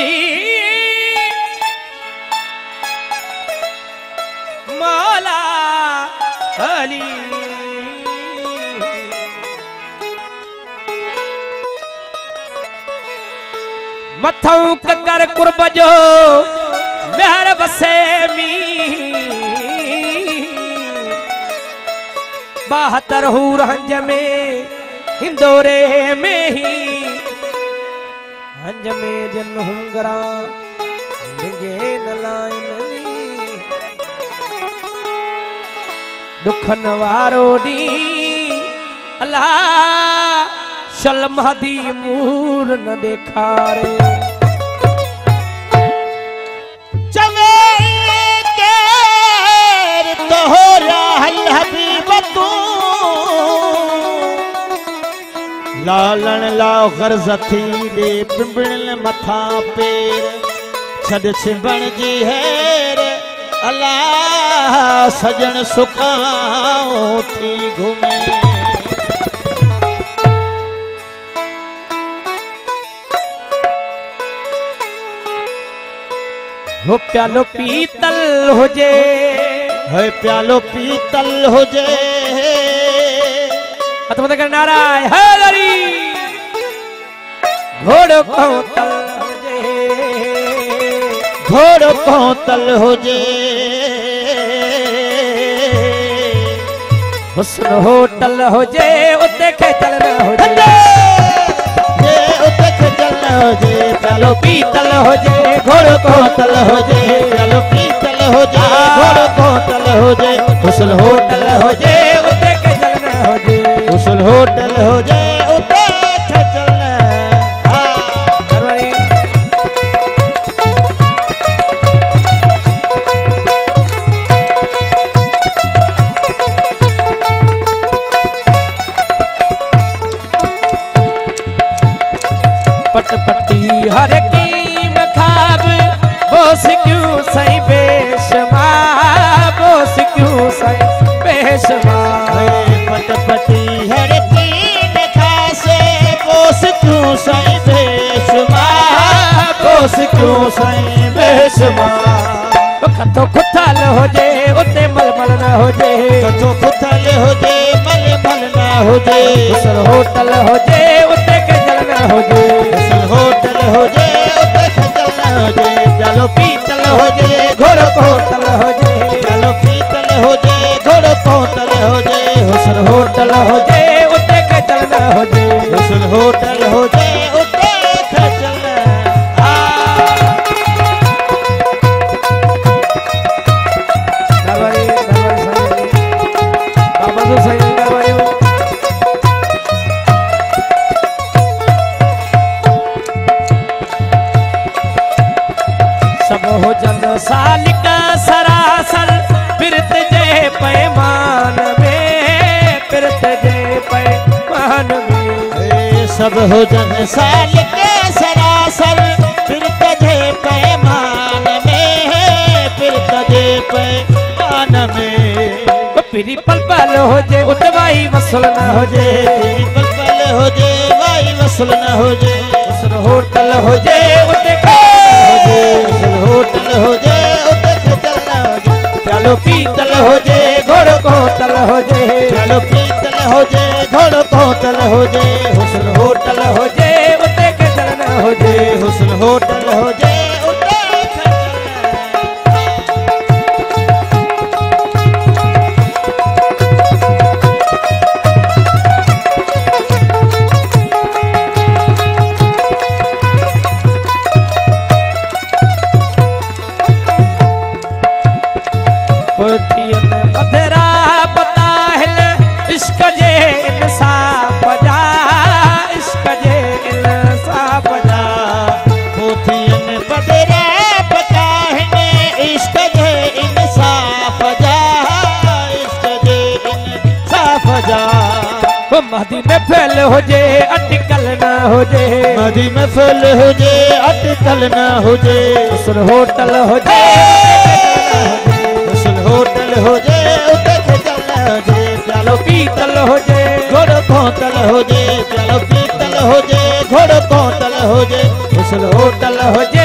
जी मौला अली मथों कर कुर्ब जो मेहर बसे मी 72 हूर हंज में हिंदोरे में ही हंज में जन हुंगरा लिंगे नलाइन दुखन वारो दी अल्लाह शलमदी मूर न देखारे चवे के तोहरा हबीब तू लालन लाओ गर्ज थी दे पिंबल मथा पेर छद छिबण जी हेर अल्लाह सजन सुखाओ थी घूमे हो प्यालो पीतल होजे है प्यालो पीतल होजे अतमत कर नाराय हरी घोड़ो कोतल होजे घोड़ो कोतल होजे हुस्न होटल होजे उते खेतल न होजे ये उते खेतल न होजे प्यालो पीतल होजे घोड़ो कोतल होजे प्यालो पीतल होजे घोड़ो कोतल होजे हुस्न होटल होजे उते खेतल न होजे हुस्न होटल होजे उते खेतल न पटपटी हर की मखाब बोस क्यों सही बेशमा बोस क्यों सही बेशमा पटपटी हर की खासे बोस क्यों सही बेशमा बोस क्यों सही बेशमा कथो खुथल हो जे उते मलमल न हो जे कथो खुथल हो जे मलमल न हो जे हुस्न होटल हो जे उते खेतल न हो जे होटल हो जे उते खेतल न हो जे प्यालो पीतल हो जे घोड़ो कोतल हो जे प्यालो पीतल हो जे घोड़ो कोतल हो जे हुस्न होटल हो जे उते खेतल न हो जे हुस्न होटल हो जे उते खेतल न दरबारी बाबा जो सही दरबारी सब हो जन साल का सरासर फिरत जे पैमान में फिरत जे पैमान में सब हो जन साल के सरासर फिर तजे पैमान में फिर तजे पैमान में पिरी पल पल हो जे उतवाई वसल न हो जे पल पल हो जे वाई वसल न हो जे हुस्न होटल हो जे उते होटल हो जे उते खेतल न हो जे प्यालो पीतल हो जे घोड़ो कोतल हो जे प्यालो पीतल हो जे घोड़ो कोतल हो जे हुस्न होटल हो जे उते खेतल न हो जे हुस्न होटल हो जे उते खेतल पथरा पता है इश्क जे इंसाफ जा इश्क जे इंसाफ जा पोथियन पथरा पता है इश्क जे इंसाफ जा इश्क जे इंसाफ जा वो महदी में फैल हो जे अटकल ना हो जे महदी में फैल हो जे अटकल ना हो जे हुस्न होटल हो जे होटल हो जे उते खेतल हो जे प्यालो पीतल हो जे घोड़ो कोतल हो जे प्यालो पीतल हो जे घोड़ो कोतल हो जे हुस्न होटल हो जे